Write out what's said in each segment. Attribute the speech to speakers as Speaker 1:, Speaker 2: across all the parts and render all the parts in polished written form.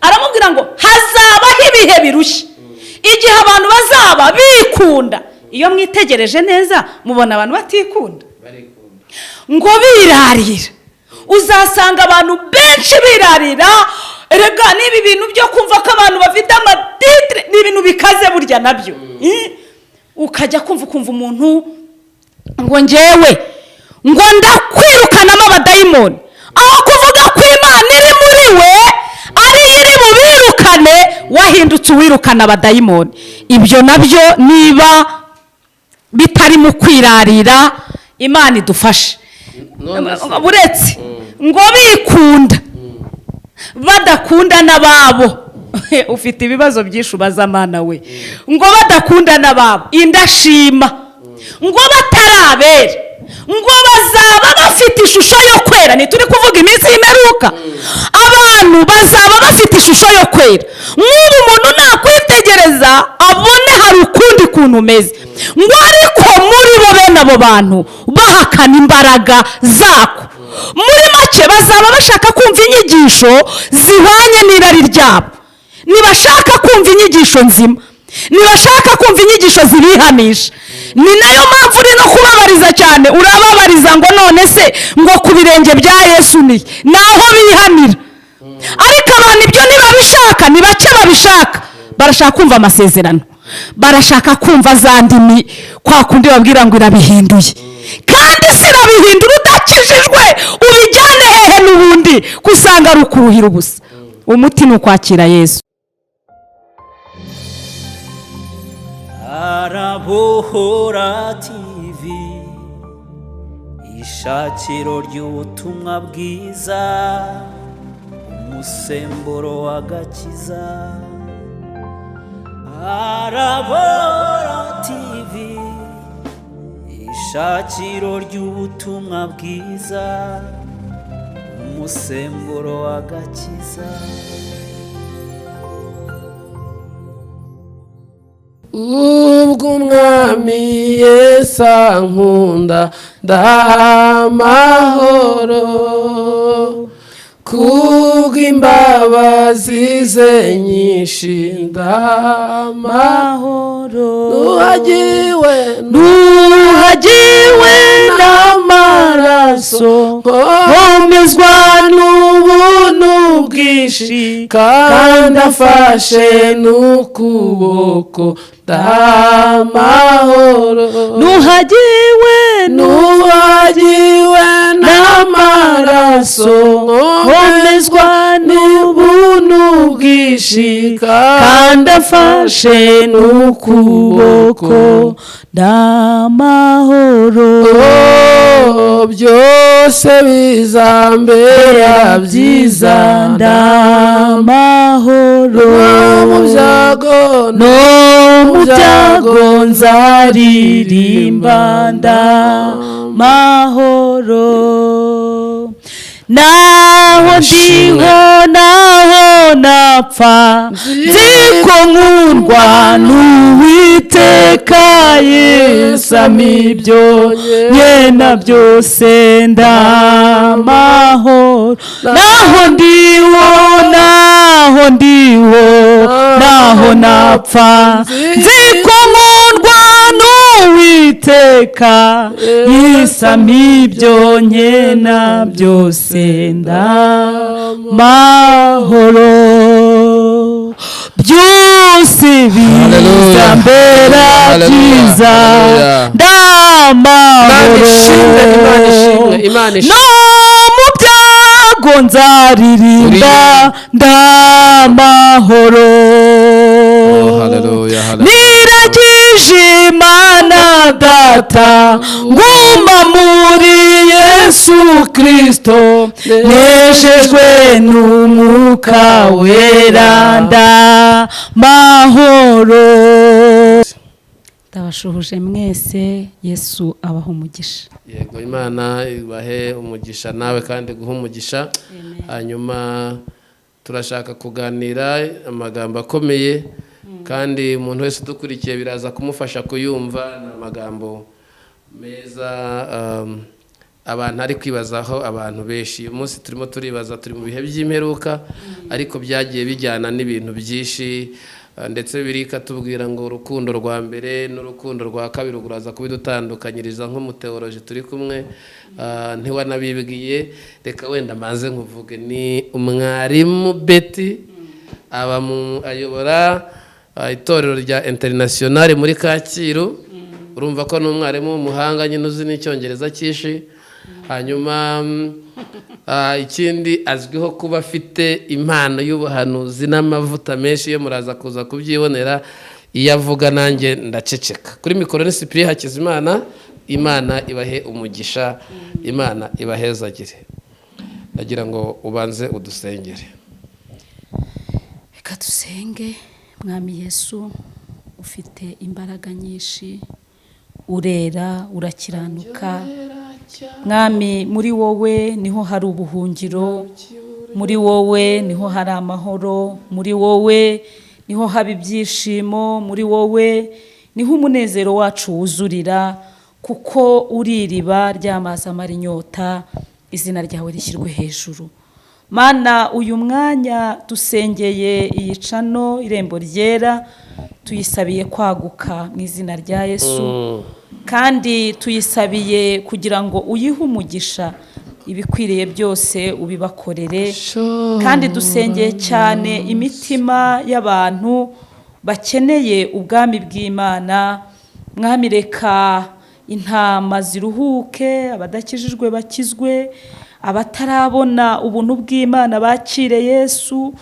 Speaker 1: aramubwira ngo hazabaho ibihe birushye igihe abantu bazaba bikunda. Iyo mwitegereje neza mubona abantu batikunda ngo birarira. Uzasanga abantu benshi birarira. Erega nibi bintu byo kumva ko abantu bafite amatitire ni ibintu bikaze burya nabyo. Ukajya kumva umuntu ngo ngewe ngo ndakwirukanamo abadayimoni, aho kuvuga ko Imana iri muri we ari iri bubirukane, wahindutse uwirukana abadayimoni. Ibyo nabyo niba bitari mu kwirarira, Imana idufashe. Buretse ngo bikunda badakunda n'ababo. Ufite ibibazo byinshi ubaza Mana we. Ngo badakunda n'ababo, indashima ngo batarabera, ngo bazaba bafite ishusho yo kwera. Turi kuvuga iminsi y'imperuka, abantu bazaba bafite ishusho yo kwera. Nk'ubu umuntu nakwitegereza abone hari ukundi kuntu umeze, ngo ariko muri bo bene abo bantu bahakana imbaraga zako. Muri make bazaba bashaka kumva inyigisho zihwanye n'irari ryabo, ntibashaka kumva inyigisho nzima, ntibashaka kumva inyigisho zibihanisha. Ni nayo mpamvu uri no kubabariza cyane, urababariza ngo none se ngo ku birenge bya Yesu ni naho bihanira. Ariko abantu ibyo ntibabishaka, ni bake babishaka. Barashaka kumva amasezerano, barashaka kumva za ndimi, kwa kundi babwira ngo irabihinduye. Kandi sirabihindura udakijijwe, ubijyane hehe n'ubundi kusanga ari ukuruhira ubusa. Umuti ni ukwakira Yesu.
Speaker 2: Arabohora TV, ishakiro ry'ubutumwa bwiza, umusemburo w'agakiza. Arabohora TV, ishakiro ry'ubutumwa bwiza, umusemburo w'agakiza.
Speaker 3: Ubwo umwami Yesu ankunda ndamahoro, kubw'imbabazi ze nyinshi ndamahoro. Nuhagiwe n'amaraso, nkomezwa n'ubuntu bwinshi, kandi afashe n'ukuboko ndamahoro. Nuhagiwe n'amaraso, nkomezwa n'ubuntu bwinshi, kandi afashe n'ukuboko ndamahoro. Byose bizambera byiza ndamahoro. No mu byago nzaririmba ndamahoro. Naho ndiho naho napfa, nziko nkundwa n'Uwiteka Yesu amibyo nyena byose ndamahoro. Naho napfa, nziko nkundwa n'Uwiteka Yesu amibyo nyena byose ndamahoro. Byose bizambera byiza ndamahoro. No mu byago nzaririmba ndamahoro. Niragije Imana Data, nguma muri Yesu Kristo, nejejwe n'Umwuka Wera ndamahoro. Ndabashuhuje mwese, Yesu abaho umugisha. Yego, Imana ibahe umugisha nawe kandi guha umugisha. Hanyuma turashaka kuganira amagambo akomeye, kandi umuntu wese dukurikiye biraza kumufasha kuyumva. Ni amagambo meza abantu ari kwibazaho abantu benshi. Uyu munsi turimo turibaza, turi mu bihe by'imperuka ariko byagiye bijyana n'ibintu byinshi, ndetse birika tubwira ngo urukundo rwa mbere n'urukundo rwa kabiri uraza kubidutandukanyiriza nk'umuteoloji turi kumwe. Ntiwanabibwiye, reka wenda maze nkuvuge. Ni umwarimu Betty, ayobora itorero rya International muri Kacyiru. Urumva ko n'umwarimu w'umuhanga nyine uzi n'icyongereza cyinshi. Hanyuma ikindi azwiho kuba afite impano y'ubuhanuzi n'amavuta menshi, yo muraza kuza kubyibonera. Iyo avuga nanjye ndaceceka. Kuri mikoro ni Cyprien Hakizimana. Imana ibahe umugisha, Imana ibahezagire. Ndagira ngo ubanze udusengere.
Speaker 1: Reka dusenge. Mwami Yesu, ufite imbaraga nyinshi, urera, urakiranuka. Mwami, muri wowe niho hari ubuhungiro, muri wowe niho hari amahoro, muri wowe niho haba ibyishimo, muri wowe niho umunezero wacu wuzurira, kuko uri iriba ry'amazi amara inyota. Izina ryawe rishyirwe hejuru. Mana, uyu mwanya dusengeye iyi cano Irembo Ryera, tuyisabiye kwaguka mu izina rya Yesu, kandi tuyisabiye kugira ngo uyihe umugisha, ibikwiriye byose ubibakorere. Kandi dusengeye cyane imitima y'abantu bakeneye ubwami bw'Imana. Mwami, reka intama ziruhuke, abadakijijwe bakizwe, abatarabona ubuntu bw'Imana bakire Yesu.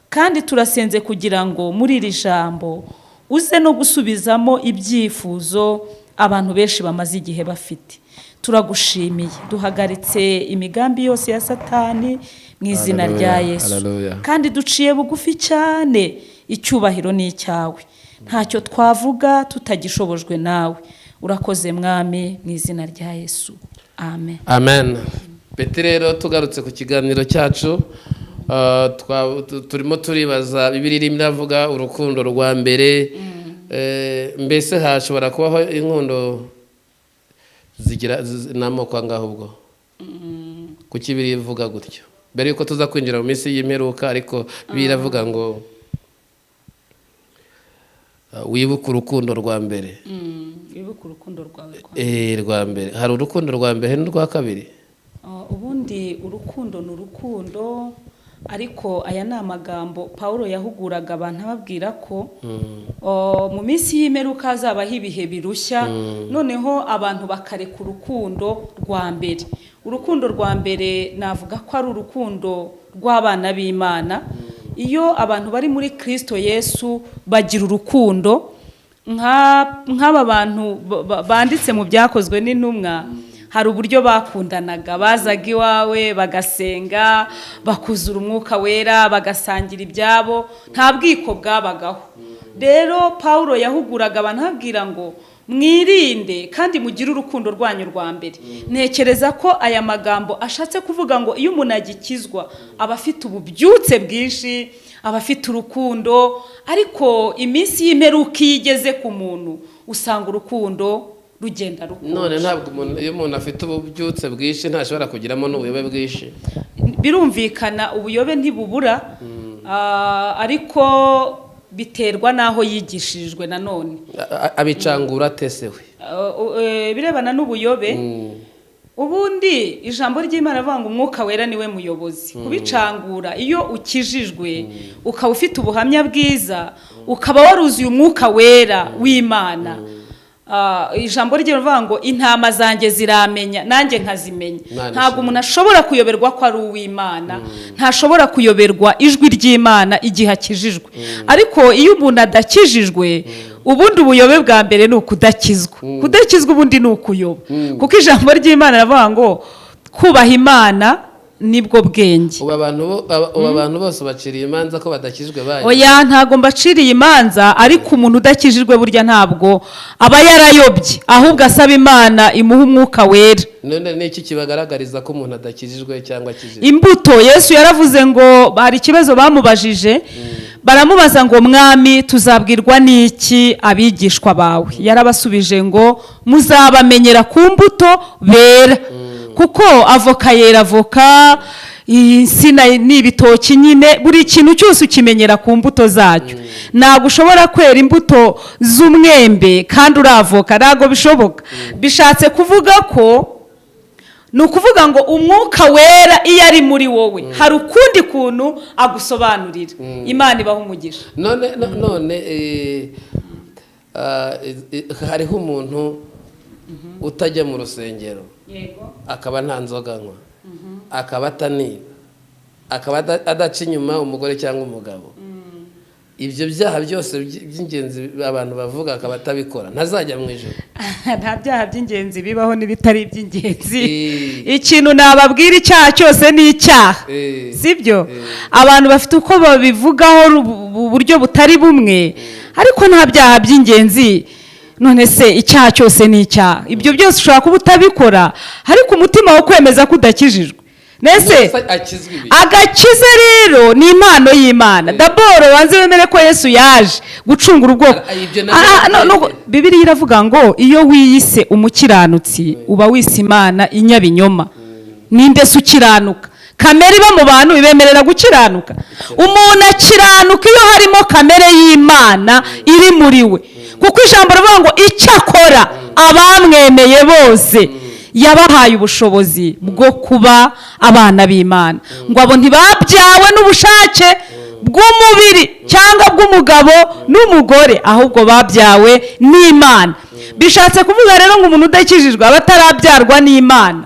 Speaker 1: Kandi turasenze kugira ngo muri iri jambo uze no gusubizamo ibyifuzo abantu benshi bamaze igihe bafite. Turagushimiye, duhagaritse imigambi yose ya Satani mu izina rya Yesu. Kandi duciye bugufi cyane, icyubahiro ni icyawe. Ntacyo twavuga tutagishobojwe nawe. Urakoze Mwami, mu izina rya Yesu. Amen.
Speaker 3: Amen. Beti rero tugarutse ku kiganiro cyacu, turimo turibaza, Bibiliya irimo iravuga urukundo rwa mbere. Mbese hashobora kubaho inkundo zigira n'amoko angahe ubwo? Kuki Bibiliya ivuga gutyo? Mbere yuko tuza kwinjira mu minsi y'imperuka, ariko Bibiliya iravuga ngo wibuke urukundo rwa mbere.
Speaker 1: Wibuke urukundo rwawe
Speaker 3: rwa mbere. Hari urukundo rwa mbere n'urwa kabiri?
Speaker 1: Ubundi urukundo ni urukundo, ariko aya ni amagambo Pawulo yahuguraga abantu ababwira ko mu minsi y'imperuka hazabaho ibihe birushya, noneho abantu bakareka urukundo rwa mbere. Urukundo rwa mbere navuga ko ari urukundo rw'abana b'Imana. Iyo abantu bari muri Kristo Yesu bagira urukundo, nk'aba bantu banditse mu byakozwe n'intumwa, hari uburyo bakundanaga. Bazaga iwawe bagasenga, bakuzura umwuka wera, bagasangira ibyabo, nta bwiko bwabagaho. Rero Pawulo yahuguraga abantu ababwira ngo mwirinde kandi mugire urukundo rwanyu rwa mbere. Ntekereza ko aya magambo ashatse kuvuga ngo iyo umuntu agikizwa aba afite ububyutse bwinshi, aba afite urukundo, ariko iminsi y'imperuka igeze ku muntu usanga urukundo rugenda rukonje.
Speaker 3: None ntabwo iyo umuntu afite ububyutse bwinshi ntashobora kugiramo n'ubuyobe bwinshi?
Speaker 1: Birumvikana ubuyobe ntibubura, ariko biterwa n'aho yigishirijwe. Nanone
Speaker 3: abicangura atesewe
Speaker 1: birebana n'ubuyobe. Ubundi ijambo ry'Imana rivuga ngo umwuka wera niwe muyobozi. Kubicangura, iyo ukijijwe ukaba ufite ubuhamya bwiza, ukaba waruzuye umwuka wera w'Imana, ijambo rye rivuga ngo intama zanjye ziramenya nanjye nkazimenya. Ntabwo umuntu ashobora kuyoberwa ko ari uw'Imana, ntashobora kuyoberwa ijwi ry'Imana igihe akijijwe. Ariko iyo umuntu adakijijwe, ubundi ubuyobe bwa mbere ni ukudakizwa. Kudakizwa ubundi ni ukuyoba, kuko ijambo ry'Imana rivuga ngo kubaha Imana nibwo bwenge.
Speaker 3: Ubu abantu bose baciriye imanza ko badakijwe bayo?
Speaker 1: Oya, ntago mbaciriye imanza, ariko umuntu udakijijwe burya ntabwo aba yarayobye, ahubwo asaba Imana imuha umwuka wera.
Speaker 3: None n'iki kibagaragariza ko umuntu adakijijwe cyangwa akijijwe?
Speaker 1: Imbuto. Yesu yaravuze ngo hari ikibazo bamubajije, baramubaza ngo Mwami, tuzabwirwa n'iki abigishwa bawe? Yarabasubije ngo muzabamenyera ku mbuto bera. kuko avoka yera avoka, insina ni ibitoki nyine, buri kintu cyose ukimenyera ku mbuto zacyo. Ntabwo ushobora kwera imbuto z'umwembe kandi uri avoka, ntabwo bishoboka. Bishatse kuvuga ko ni ukuvuga ngo umwuka wera iyo ari muri wowe hari ukundi kuntu agusobanurira. Imana ibaha umugisha.
Speaker 3: none hariho umuntu utajya mu rusengero, akaba nta nzoga anywa, akaba ataniba, akaba adaca inyuma umugore cyangwa umugabo. Ibyo byaha byose by'ingenzi abantu bavuga akaba atabikora, ntazajya mu ijuru.
Speaker 1: Nta byaha by'ingenzi bibaho n'ibitari iby'ingenzi. Ikintu nababwira, icyaha cyose ni icyaha, sibyo? Abantu bafite uko babivugaho uburyo butari bumwe, ariko nta byaha by'ingenzi. None se icyaha cyose ni icyaha. Ibyo byose ushobora kuba utabikora, ariko umutima wo kwemeza ko udakijijwe. Nese agakiza rero ni impano y'Imana. Daboro wanze wemere ko Yesu yaje gucungura ubwoko. Bibiliya iravuga ngo iyo wiyise umukiranutsi uba wise Imana inyabinyoma. Ninde se ukiranuka? Kamere iba mu bantu ibemerera gukiranuka. Umuntu akiranuka iyo harimo kamere y'Imana iri muri we, kuko ijambo rivuga ngo icyakora abamwemeye bose yabahaye ubushobozi bwo kuba abana b'Imana. Ngo abo ntibabyawe n'ubushake bw'umubiri cyangwa bw'umugabo n'umugore, ahubwo babyawe n'Imana. Bishatse kuvuga rero ngo umuntu udakijijwe aba atarabyarwa n'Imana.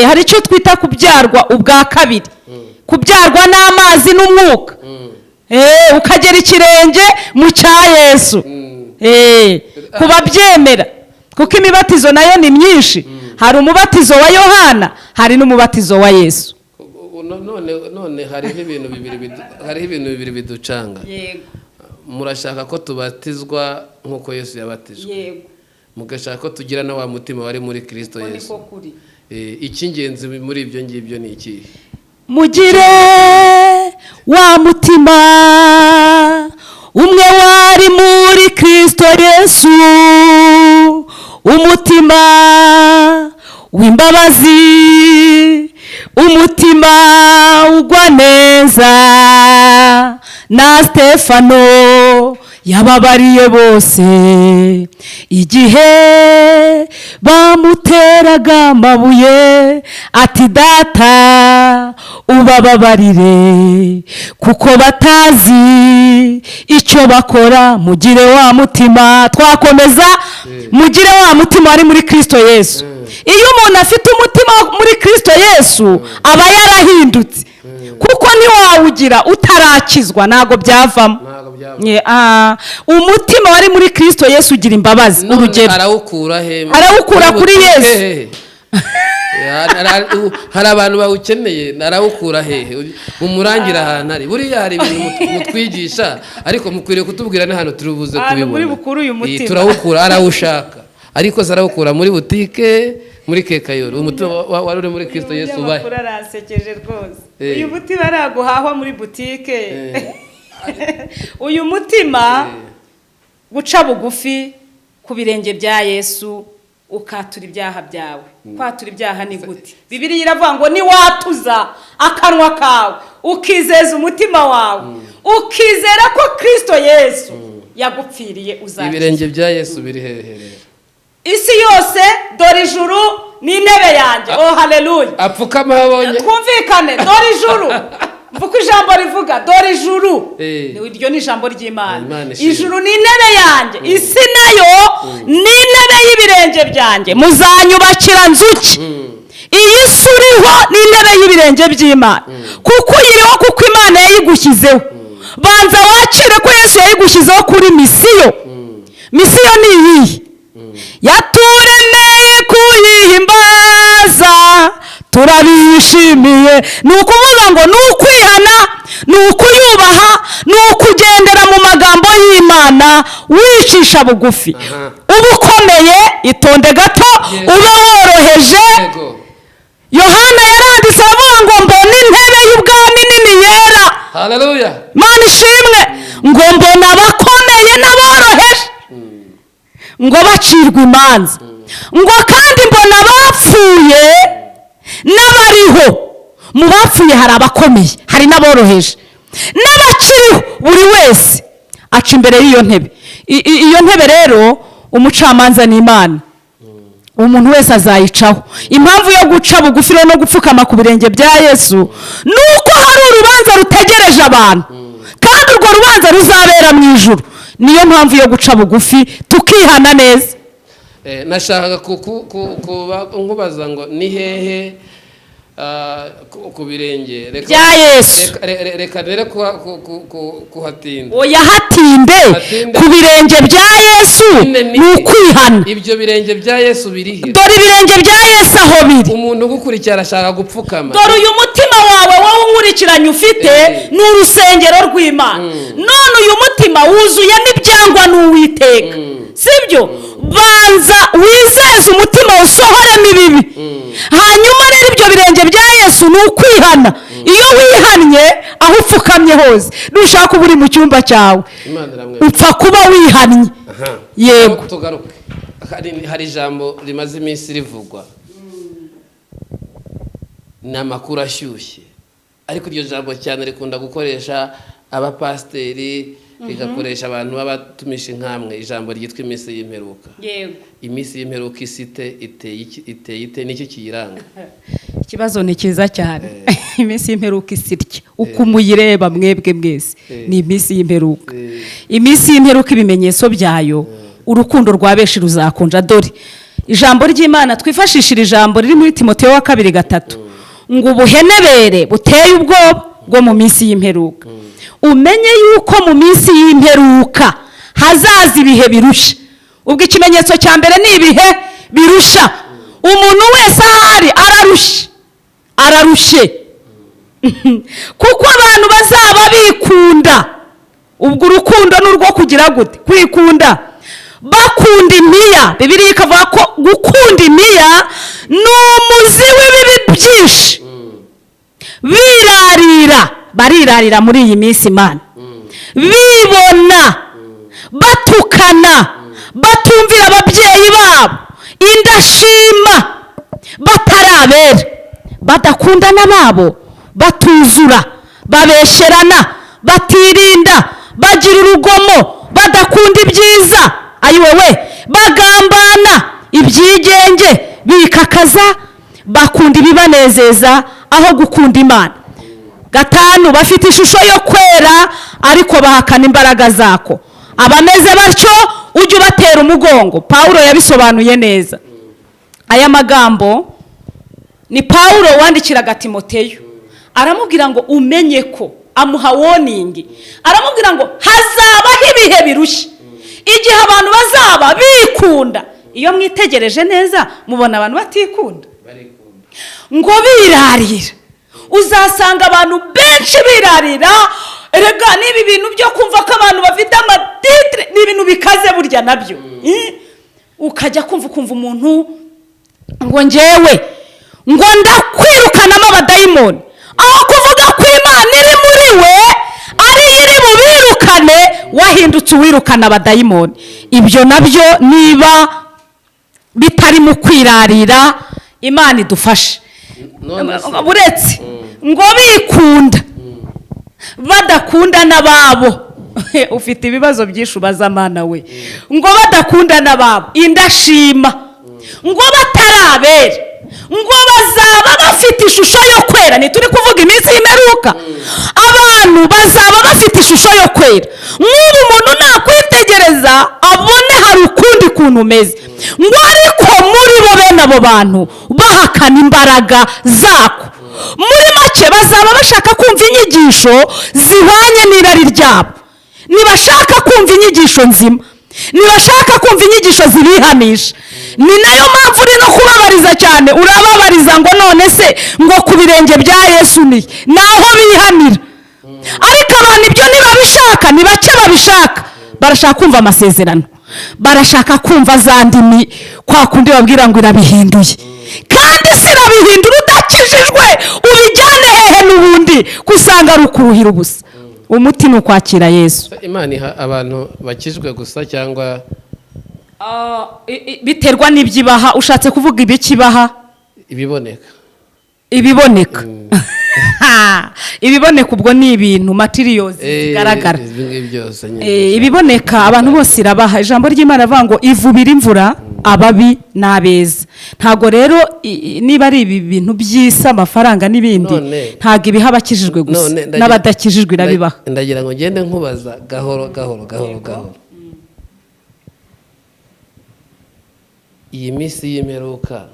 Speaker 1: Hari icyo twita kubyarwa ubwa kabiri, kubyarwa n'amazi n'umwuka, ukagera ikirenge mu cya Yesu. Kubabyemera, kuko imibatizo nayo ni myinshi. Hari umubatizo wa Yohana, hari n'umubatizo wa Yesu.
Speaker 3: None hariho ibintu bibiri biducanga. Murashaka ko tubatizwa nk'uko Yesu yabatijwe, mugashaka ko tugira na wa mutima wari muri Kristo Yesu. Icy'ingenzi muri ibyo ngibyo ni iki?
Speaker 1: Mugire wa mutima umwe wari muri Kristo Yesu, umutima w'imbabazi, umutima ugwa neza. Na Stefano yababariye bose igihe bamuteraga amabuye, ati data ubababarire kuko batazi icyo bakora. Mugire wa mutima. Twakomeza, mugire wa mutima wari muri Kristo Yesu. Iyo umuntu afite umutima muri Kristo Yesu aba yarahindutse, kuko ntiwawugira utarakizwa, ntago byavamo. Umutima wari muri Kristo Yesu ugira imbabazi. Urugero, arawukura kuri Yesu.
Speaker 3: Hari abantu bawukeneye, narawukura hehe? Mumurangira ahantu ari. Buriya hari ibintu mutwigisha, ariko mukwiriye kutubwira n'ahantu turubuze kubibona. Turawukura, arawushaka, ariko zarawukura muri butike, muri Kekayoro. Umutima wari uri muri Kristo Yesu ubahe.
Speaker 1: Arasekeje rwose. Uyu mutima araguhahwa muri butike. Uyu mutima guca bugufi ku birenge bya Yesu, ukatura ibyaha byawe. Kwatura ibyaha ni gute? Bibiliya iravuga ngo niwatuza akanwa kawe ukizeza umutima wawe, ukizera ko Kristo Yesu yagupfiriye, uzakira.
Speaker 3: Ibirenge bya Yesu biri hehe?
Speaker 1: Isi yose dore ijuru ni intebe yanjye. Oh haleluya.
Speaker 3: Apfukama habonye.
Speaker 1: Twumvikane, dore ijuru. Mvuko ijambo rivuga dore ijuru. Iryo ni ijambo ry'Imana. Ijuru ni intebe yanjye, isi nayo ni intebe y'ibirenge byanjye. Muzanyubakira nzuki. Iyi si uriho ni intebe y'ibirenge by'Imana, kuko uyiriho, kuko Imana yayigushyizeho. Banza wakire ko Yesu yayigushyizeho kuri misiyo. Misiyo ni iyihe? Yaturemeye kuyihimbaza, turabishimiye. Ni ukuvuga ngo ni ukwihana, ni ukuyubaha, ni ukugendera mu magambo y'Imana wicisha bugufi. Uba ukomeye, itonde gato, ube woroheje. Yohana yaranditse avuga ngo mbona intebe y'ubwami nini yera.
Speaker 3: Haleluya.
Speaker 1: Mana ishimwe. Ngo mbona abakomeye n'aboroheje, ngo bacirwa imanza. Ngo kandi mbona abapfuye n'abariho mu bapfuye hari abakomeye hari n'aboroheje n'abakiriho buri wese aca imbere y'iyo ntebe. Iyo ntebe rero umucamanza ni Imana, umuntu wese azayicaho. Impamvu yo guca bugufi no gupfukama ku birenge bya Yesu ni uko hari urubanza rutegereje abantu, kandi urwo rubanza ruzabera mu ijuru. Niyo mpamvu yo guca bugufi tukihana neza.
Speaker 3: Nashaka nkubaza ngo ni hehe ku birenge
Speaker 1: bya Yesu?
Speaker 3: reka rero kuhatinda.
Speaker 1: Oya, hatinde ku birenge bya Yesu ni ukwihana.
Speaker 3: Ibyo birenge bya Yesu birihe?
Speaker 1: Dore ibirenge bya Yesu aho biri.
Speaker 3: Umuntu ugukurikira arashaka gupfukama.
Speaker 1: Dore uyu mutima wawe wowe unkurikiranye ufite ni urusengero rw'Imana. None uyu mutima wuzuyemo ibyangwa n'Uwiteka, sibyo? Banza wizeze umutima usohoremo ibibi, hanyuma rero ibyo birenge bya Yesu ni ukwihana. Iyo wihannye aho upfukamye hose, nushaka uba uri mu cyumba cyawe upfa kuba wihannye. Yego,
Speaker 3: tugaruke. Hari ijambo rimaze iminsi rivugwa, ni amakuru ashyushye, ariko iryo jambo cyane rikunda gukoresha abapasiteri, rigakoresha abantu b'abatumisha inkamwe, ijambo ryitwa iminsi y'imperuka.
Speaker 1: yego.
Speaker 3: Iminsi y'imperuka iteye ite n'iki kiyiranga?
Speaker 1: Ikibazo ni cyiza cyane. Iminsi y'imperuka isirya uko muyireba mwebwe mwese, ni iminsi y'imperuka. Iminsi y'imperuka ibimenyetso byayo, urukundo rwa benshi ruzakonja. Dore ijambo ry'Imana twifashishira ijambo riri muri Timoteyo wa 2:3 ngo ubuhenebere buteye ubwoba bwo mu minsi y'imperuka. Umenye yuko mu minsi y'imperuka hazaza ibihe birusha. Ubwo ikimenyetso cya mbere ni ibihe birusha. Umuntu wese ahari ararushye kuko abantu bazaba bikunda. Ubwo urukundo ni urwo kugira gute? Kwikunda, bakunda imiya. Bibiliya ikavuga ko gukunda imiya ni umuzi w'ibibi byinshi. Barirarira muri iyi minsi Imana, bibona, batukana, batumvira ababyeyi babo, indashima, batarabera, badakunda n'ababo, batuzura, babesherana, batirinda, bagira urugomo, badakunda ibyiza, ayiwewe, bagambana, ibyigenge, bikakaza, bakunda ibibanezeza aho gukunda Imana. 5, bafite ishusho yo kwera ariko bahakana imbaraga zako. Abameze batyo ujye ubatera umugongo. Paulo yabisobanuye neza. Aya magambo ni Paulo wandikiraga Timoteyo, aramubwira ngo umenye ko, amuha warning, aramubwira ngo hazabaho ibihe birushya, igihe abantu bazaba bikunda. Iyo mwitegereje neza mubona abantu batikunda, ngo birarira. Uzasanga abantu benshi birarira. Erega nibi bintu byo kumva ko abantu bafite amatitre ni ibintu bikaze burya nabyo. Ukajya kumva umuntu ngo njyewe ngo ndakwirukanamo abadayimoni, aho kuvuga ko Imana iri muri we ari iri bubirukane, wahindutse uwirukana abadayimoni. Ibyo nabyo niba bitari mu kwirarira, Imana idufashe. Buretse ngo bikunda, badakunda n'ababo. Ufite ibibazo byinshi ubaza Mana we. Ngo badakunda n'ababo, indashima, ngo batarabera, ngo bazaba bafite ishusho yo kwera. Ntituri kuvuga iminsi y'imperuka. Abantu bazaba bafite ishusho yo kwera. Nk'ubu umuntu nakwitegereza abone hari ukundi kuntu umeze, ngo ariko muri bo bene abo bantu bahakana imbaraga zako. Muri make bazaba bashaka kumva inyigisho zihwanye n'irari ryabo, ntibashaka kumva inyigisho nzima, ntibashaka kumva inyigisho zibihanisha. Ni nayo mpamvu uri no kubabariza cyane, urababariza ngo none se ngo ku birenge bya Yesu naho bihanira. Ariko abantu ibyo ntibabishaka, ni bake babishaka. Barashaka kumva amasezerano, barashaka kumva za ndimi, kwa kundi babwira ngo irabihinduye. Kandi sirabihindura udakijijwe, ubijyane hehe n'ubundi kusanga ari ukuruhira ubusa. Umuti ni ukwakira Yesu.
Speaker 3: Imana iha abantu bakijwe gusa cyangwa
Speaker 1: biterwa n'ibyibaha? Ushatse kuvuga ibikibaha?
Speaker 3: Ibiboneka.
Speaker 1: ibiboneka ibiboneka ubwo ni ibintu materials zigaragara ibiboneka abantu bose irabaha. Ijambo ry'Imana avuga ngo ivubira imvura ababi n'abeza. Ntago rero niba ari ibi bintu by'isa amafaranga n'ibindi ntago ibiha abakijijwe gusa n'abadakijijwe irabibaha.
Speaker 3: Ndagira ngo ngende nkubaza gahoro iyi minsi y'imperuka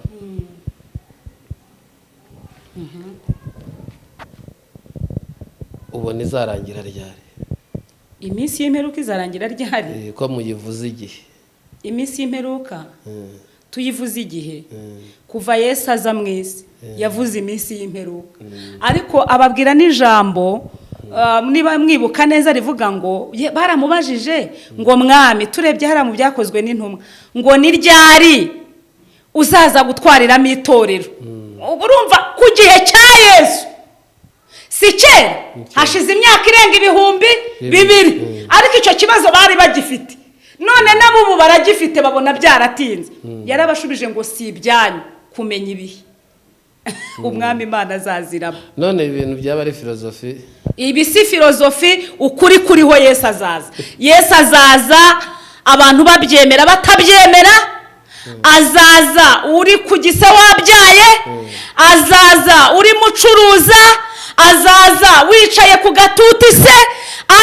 Speaker 3: ubona izarangira ryari?
Speaker 1: Iminsi y'imperuka izarangira ryari?
Speaker 3: Ko muyivuze igihe.
Speaker 1: Iminsi y'imperuka tuyivuze igihe kuva Yesu aza mu isi yavuze iminsi y'imperuka, ariko ababwira n'ijambo niba mwibuka neza rivuga ngo baramubajije ngo mwami turebye hara mu byakozwe n'intumwa ngo ni ryari uzaza gutwariramo itorero. Urumva ku gihe cya Yesu si kera, hashize imyaka irenga 2,000, ariko icyo kibazo bari bagifite. None nabo ubu baragifite babona byaratinze. Yarabashubije ngo si ibyanyu kumenya ibihe umwami Imana azaziramo.
Speaker 3: None ibintu byaba ari filozofi?
Speaker 1: Ibi si filozofi, ukuri kuriho Yesu azaza. Yesu azaza abantu babyemera batabyemera, azaza uri ku gise wabyaye, azaza uri mucuruza, azaza wicaye ku gatuti se,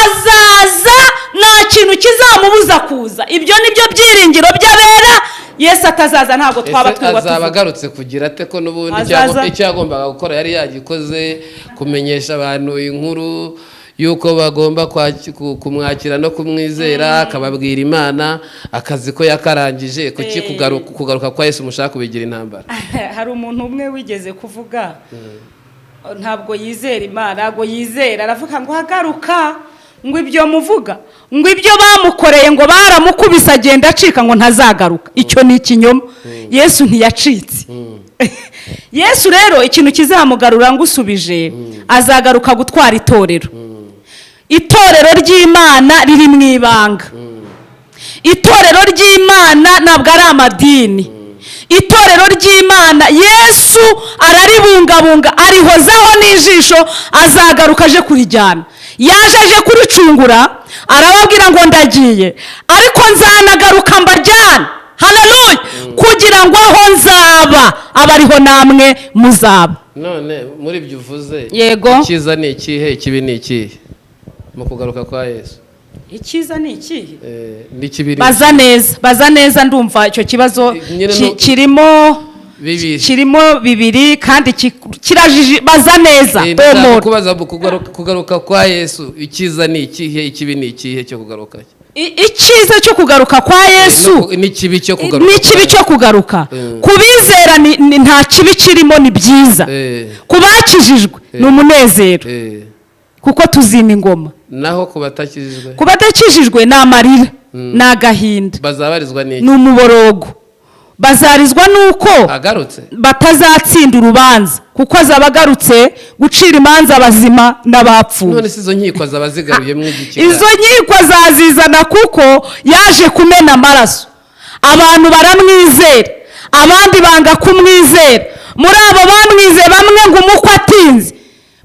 Speaker 1: azaza nta kintu kizamubuza kuza. Ibyo nibyo byiringiro by'abera. Yesu atazaza ntago twaba twubatse.
Speaker 3: Azaba agarutse kugira ate ko n'ubundi icyo yagombaga gukora yari yagikoze, kumenyesha abantu inkuru yuko bagomba kumwakira no kumwizera, akababwira Imana, akazi ko yakarangije. Kuki kugaruka kwa Yesu mushaka kubigira intambara?
Speaker 1: Hari umuntu umwe wigeze kuvuga ntabwo yizera Imana, ntabwo yizera, aravuga ngo hagaruka, ngo ibyo muvuga, ngo ibyo bamukoreye ngo baramukubise agenda acika ngo ntazagaruka. Icyo ni ikinyoma. Yesu ntiyacitse. Yesu rero ikintu kizamugarura ngo usubije, azagaruka gutwara itorero. Itorero ry'Imana riri mu ibanga. Itorero ry'Imana ntabwo ari amadini. Itorero ry'Imana Yesu araribungabunga, arihozaho n'ijisho, azagaruka aje kurijyana. Yaje aje kuricungura, arababwira ngo ndagiye, ariko nzanagaruka mbajyana. Haleluya! Kugira ngo aho nzaba abariho namwe muzaba.
Speaker 3: None muri ibyo uvuze,
Speaker 1: icyiza
Speaker 3: ni ikihe, ikibi ni ikihe mu kugaruka kwa Yesu?
Speaker 1: Icyiza ni ikihe?
Speaker 3: N'ikibiri.
Speaker 1: Baza neza ndumva icyo kibazo kirimo bibiri kandi kirajije. Baza neza.
Speaker 3: Kubaza kugaruka kwa Yesu, icyiza ni ikihe, ikibi ni ikihe cyo kugaruka?
Speaker 1: Icyiza cyo kugaruka kwa Yesu
Speaker 3: n'ikibi cyo
Speaker 1: kugaruka. Kubizera nta kibi kirimo, ni byiza. Kubakijijwe ni umunezero kuko tuzima ingoma.
Speaker 3: Naho
Speaker 1: kubatakijijwe ni amarira, ni agahinda,
Speaker 3: bazabarizwa n'iki?
Speaker 1: ni umuborogo. Bazarizwa nuko batazatsinda urubanza, kuko azaba agarutse gucira imanza abazima n'abapfuye.
Speaker 3: None izo nkiko azaba zigaruye mu igikira?
Speaker 1: Izo nkiko azazizana kuko yaje kumena amaraso. Abantu baramwizera, abandi banga kumwizera. Muri abo bamwizeye bamwe ngo umukwe atinze,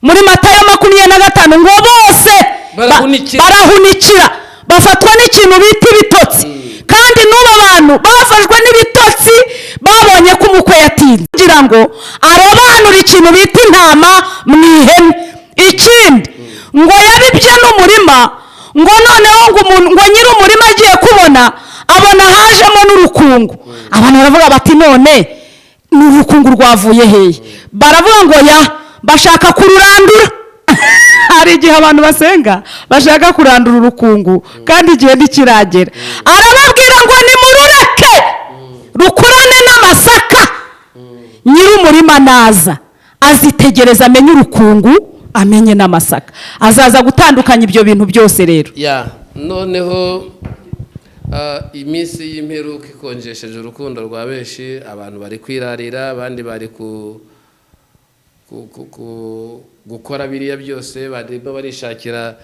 Speaker 1: muri Matayo 25 ngo bose barahunikira, bafatwa n'ikintu bita ibitotsi. Kandi n'ubu abantu bafashwe n'ibitotsi babonye ko umukwe yatinze, kugira ngo arobanure ikintu bita intama mu ihene. Ikindi ngo yabibye n'umurima, ngo noneho ngo nyiri umurima agiye kubona abona hajemo n'urukungu. Abantu baravuga bati none n'urukungu rwavuye hehe? Baravuga ngo bashaka kururandura. Hari igihe abantu basenga bashaka kurandura urukungu kandi igihe ntikiragera. Arababwira ngo nimurureke rukurane n'amasaka. Nyiri umurima naza azitegereza, amenye urukungu, amenye n'amasaka, azaza gutandukanya ibyo bintu byose. Rero
Speaker 3: noneho iminsi y'imperuka ikonjesheje urukundo rwa benshi. Abantu bari kwirarira, abandi bari gukora biriya byose, barimo barishakira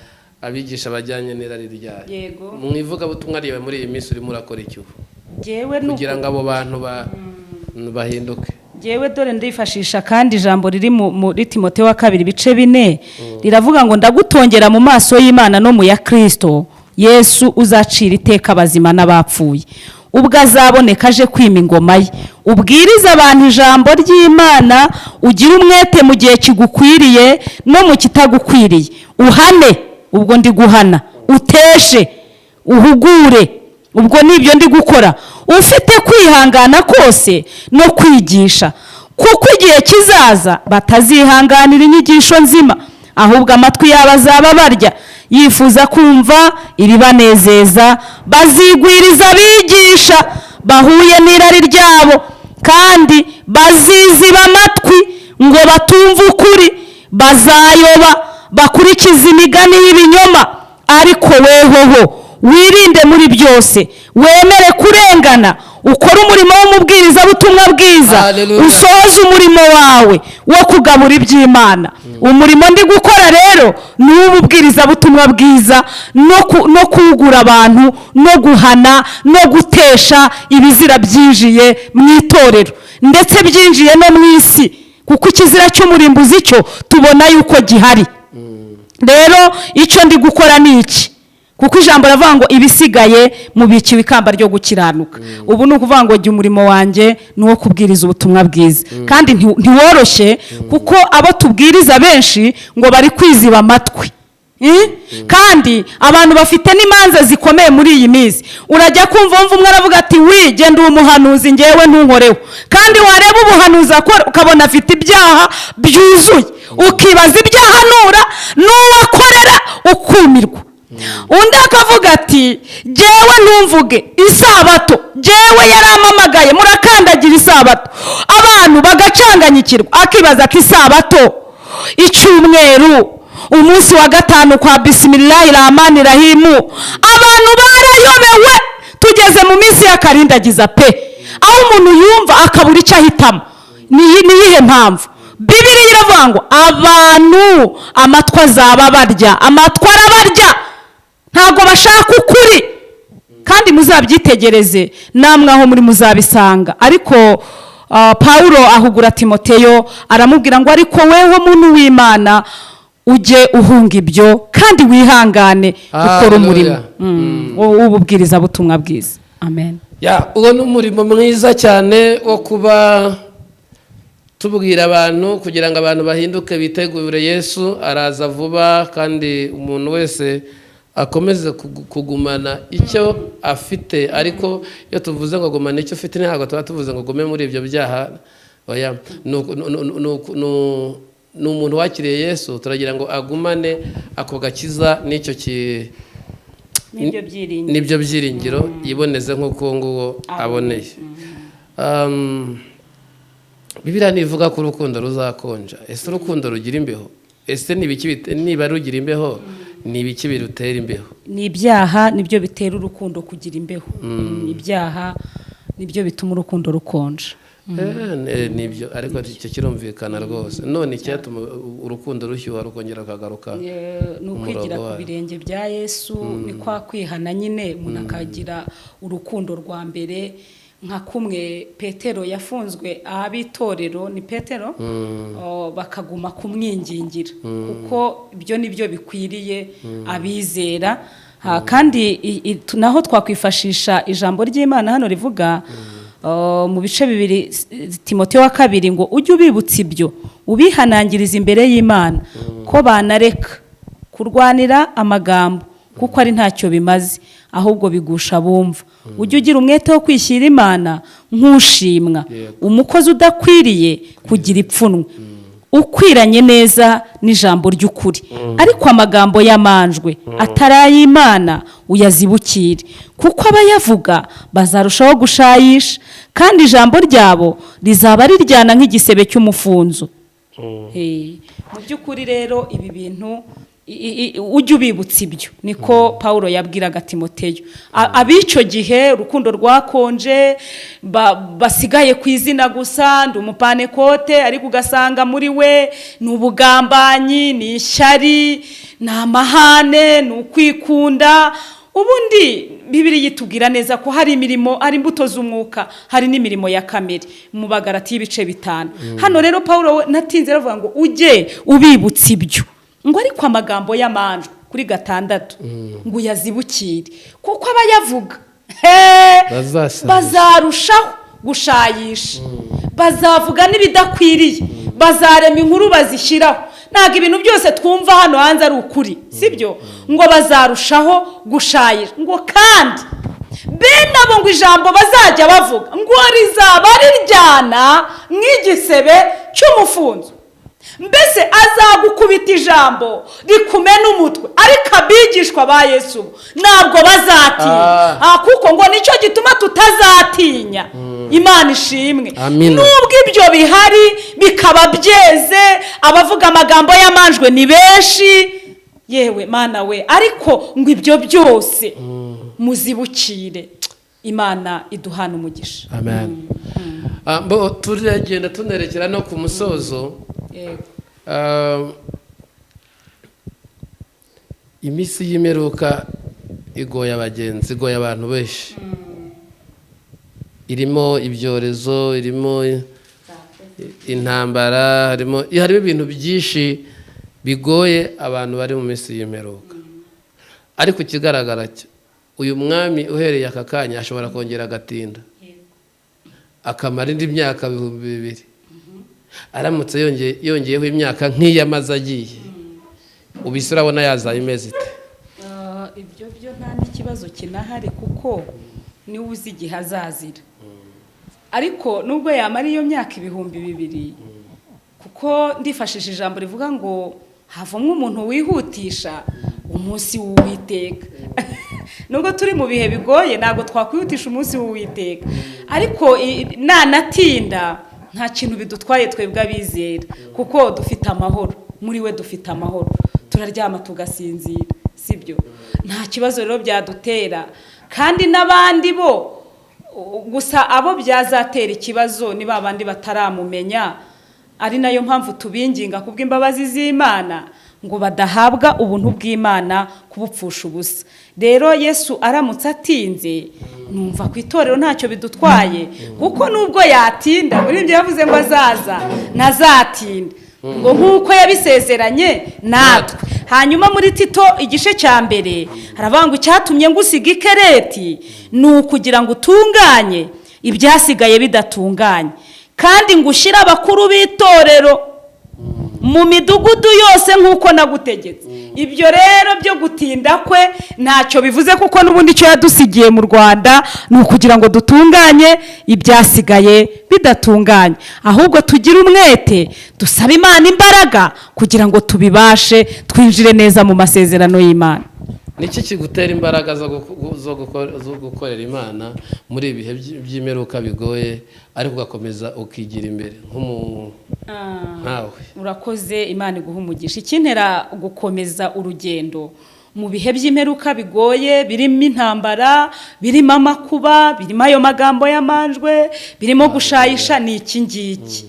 Speaker 3: abigisha bajyanye n'irari ryayo. Mu ivugabutumwa ryawe muri iyi minsi urimo urakora iki kugira ngo abo bantu bahinduke?
Speaker 1: ngewe dore ndifashisha kandi ijambo riri muri Timoteyo wa 2 ibice 4 riravuga ngo ndagutongera mu maso y'Imana no mu ya Kristo Yesu uzacira iteka abazima n'abapfuye ubwo azaboneka aje kwima ingoma ye ubwiriza abantu ijambo ry'Imana ugira umwete mu gihe kigukwiriye no mu kitagukwiriye uhane ubwo ndi guhana uteshe uhugure ubwo nibyo ndi gukora ufite kwihangana kose no kwigisha kuko igihe kizaza batazihanganira inyigisho nzima ahubwo amatwi yabo azaba barya yifuza kumva ibibanezeza bazigwiriza bigisha bahuye n'irari ryabo kandi baziziba amatwi ngo batumve ukuri bazayoba bakurikiza imigani y'ibinyoma ariko wehoho wirinde muri byose wemere kurengana ukora umurimo w'umubwirizabutumwa bwiza usohoze umurimo wawe wo kugabura iby'Imana umurimo ndi gukora rero ni uw'ububwirizabutumwa bwiza no kugura abantu no guhana no gutesha ibizira byinjiye mu itorero ndetse byinjiye no mu isi kuko ikizira cy'umurimbuzi cyo tubona yuko gihari rero icyo ndi gukora ni iki kuko ijambo ravuga ngo ibisigaye mubikiwe ikamba ryo gukiranuka ubu ni ukuvuga ngo jya umurimo wanjye ni uwo kubwiriza ubutumwa bwiza kandi ntiworoshye kuko abo tubwiriza benshi ngo bari kwiziba amatwi kandi abantu bafite n'imanza zikomeye muri iyi minsi urajya kumva umwe aravuga ati genda uwo muhanuzi ngewe ntunkoreho kandi wareba ubuhanuzi akora ukabona afite ibyaha byuzuye ukibaza ibyo ahanura n'uwo akorera ukumirwa undi akavuga ati jyewe ntumvuge isabato jyewe yaramamagaye murakandagira isabato abantu bagacanganyikirwa akibaza ko isabato icyumweru umunsi wa gatanu kwa bismillahirrahmanirrahim abantu barayobewe tugeze mu minsi y'akarindagiza pe aho umuntu yumva akabura icyo ahitamo niyihe mpamvu Bibiliya iravuga ngo abantu amatwi azaba barya amatwi arabarya ntabwo bashaka ukuri kandi muzabyitegereze namwe aho muri muzabisanga ariko Pawulo ahugura Timoteyo aramubwira ngo ariko wewe muntu w'Imana ujye uhunga ibyo kandi wihangane ukora umurimo w'ububwiriza butumwa bwiza amen
Speaker 3: uwo ni umurimo mwiza cyane wo kuba tubwira abantu kugira ngo abantu bahinduke bitegure Yesu araza vuba kandi umuntu wese akomeze kugumana icyo afite ariko iyo tuvuze ngo gumana icyo ufite ntabwo tuba tuvuze ngo gume muri ibyo byaha oya ni umuntu wakiriye Yesu turagira ngo agumane ako gakiza n'icyo n'ibyo byiringiro yiboneze nk'uko nguwo aboneye Bibiliya nivuga ko urukundo ruzakonja ese urukundo rugira imbeho ese niba rugira imbeho ni ibiki birutera imbeho
Speaker 1: ni ibyaha nibyo bitera urukundo kugira imbeho ibyaha nibyo bituma urukundo rukonja
Speaker 3: nibyo ariko icyo kirumvikana rwose none icyatuma urukundo rushyuha rukongera kagaruka
Speaker 1: ni ukwigira ku birenge bya Yesu ni kwa kwihana nyine umuntu akagira urukundo rwa mbere nka kumwe Petero yafunzwe abitorero ni Petero bakaguma kumwingingira kuko ibyo nibyo bikwiriye abizera kandi naho twakwifashisha ijambo ry'Imana hano rivuga mu bice 2 Timoteyo wa 2 ngo ujye ubibutsa ibyo ubihanangiriza imbere y'Imana ko banareka kurwanira amagambo kuko ari ntacyo bimaze ahubwo bigusha bumva ujye ugira umwete wo kwishyira Imana nk'ushimwa umukozi udakwiriye kugira ipfunwe ukwiranye neza n'ijambo ry'ukuri ariko amagambo yamanjwe atarayimana uyazibukire kuko abayavuga bazarushaho gushayisha kandi ijambo ryabo rizaba riryana nk'igisebe cy'umufunzo mu by'ukuri rero ibi bintu ujye ubibutsa ibyo niko Pawulo yabwiraga Timoteyo ab'icyo gihe urukundo rwakonje basigaye ku izina gusa ndi umupanekote ariko ugasanga muri we ni ubugambanyi ni ishyari ni amahane ni ukwikunda ubundi Bibiliya itubwira neza ko hari imirimo, hari imbuto z'umwuka, hari n'imirimo ya kamere mu Bagalati y'ibice 5. Hano rero Pawulo natinze aravuga ngo ujye ubibutsa ibyo, ngo ariko amagambo y'amanjwe kuri 6 ngo yazibukire, kuko abayavuga bazarushaho gushayisha, bazavuga n'ibidakwiriye, bazarema inkuru bazishyiraho. Ntabwo ibintu byose twumva hano hanze ari ukuri, sibyo? Ngo bazarushaho gushayisha, ngo kandi bene abo ngo ijambo bazajya bavuga ngo rizaba riryana nk'igisebe cy'umufunzo. Mbese azagukubita ijambo rikumena umutwe, ariko abigishwa ba Yesu ntabwo bazatinya, kuko ngo nicyo gituma tutazatinya. Imana ishimwe. Nubwo ibyo bihari bikaba byeze, abavuga amagambo y'amanjwe ni benshi, yewe Mana we, ariko ngo ibyo byose muzibukire. Imana iduhana umugisha.
Speaker 3: Amen. Turagenda tunerekera no ku musozo. Iminsi y'imperuka igoye abagenzi, igoye abantu benshi. Irimo ibyorezo, irimo intambara, harimo ibintu byinshi bigoye abantu bari mu minsi y'imperuka. Ariko ikigaragara cyo uyu mwami uhereye aka kanya ashobora kongera agatinda, akamara indi myaka 2000, aramutse yongeyeho imyaka nk'iyamaze agiye. Ubise urabona yazayimeze ite?
Speaker 1: Ibyo byo nta n'ikibazo kinahari, kuko niwe uzi igihe azazira. Ariko nubwo yamara iyo myaka 2000, kuko ndifashishije ijambo rivuga ngo havumwe umuntu wihutisha umunsi w'Uwiteka. Nubwo turi mu bihe bigoye, ntabwo twakwihutisha umunsi w'Uwiteka, ariko nanatinda nta kintu bidutwaye twebwe abizera, kuko dufite amahoro muri we, dufite amahoro, turaryama tugasinzira, sibyo? Nta kibazo rero byadutera. Kandi n'abandi bo, gusa abo byazatera ikibazo ni babandi bataramumenya, ari nayo mpamvu tubinginga kubw'imbabazi z'Imana ngo badahabwa ubuntu bw'Imana kubupfusha ubusa. Rero Yesu aramutse atinze, numva ku itorero ntacyo bidutwaye, kuko nubwo yatinda, muri ibyo yavuze ngo azaza, nazatinda, ngo nk'uko yabisezeranye natwe. Hanyuma muri Tito igice cya 1 haravuga ngo icyatumye ngusiga i Kereti ni ukugira ngo utunganye ibyasigaye bidatunganye, kandi ngushyire abakuru b'itorero mu midugudu yose nk'uko nagutegetse. Ibyo rero byo gutinda kwe ntacyo bivuze, kuko n'ubundi icyo yadusigiye mu Rwanda ni ukugira ngo dutunganye ibyasigaye bidatunganye. Ahubwo tugire umwete, dusaba Imana imbaraga kugira ngo tubibashe, twinjire neza mu masezerano y'Imana.
Speaker 3: Niki kigutera imbaraga zo gukorera Imana muri ibihe by'imperuka bigoye, ariko ugakomeza ukigira imbere nkawe?
Speaker 1: Urakoze, Imana iguha umugisha. Ikintera gukomeza urugendo mu bihe by'imperuka bigoye, birimo intambara, birimo amakuba, birimo ayo magambo y'amanjwe, birimo gushayisha, ni iki ngiki.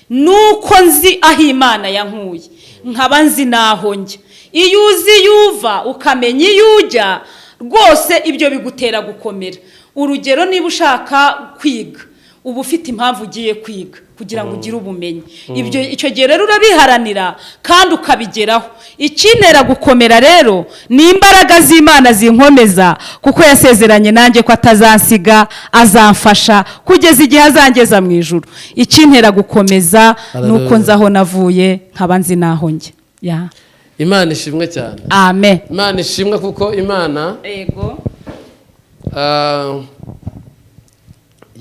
Speaker 1: Nuko nzi aho Imana yankuye, nkaba nzi naho njya. Iyo uzi yuva ukamenya iyo ujya, rwose ibyo bigutera gukomera. Urugero, niba ushaka kwiga, uba ufite impamvu ugiye kwiga kugira ngo ugire ubumenyi. Icyo gihe rero urabiharanira kandi ukabigeraho. Ikintera gukomera rero ni imbaraga z'Imana zinkomeza, kuko yasezeranye nanjye ko atazansiga, azamfasha kugeza igihe azangeza mu ijuru. Ikintera gukomeza nuko nzaho navuye, nkaba nzi naho njya.
Speaker 3: Imana ishimwe cyane.
Speaker 1: Amen.
Speaker 3: Imana ishimwe, kuko Imana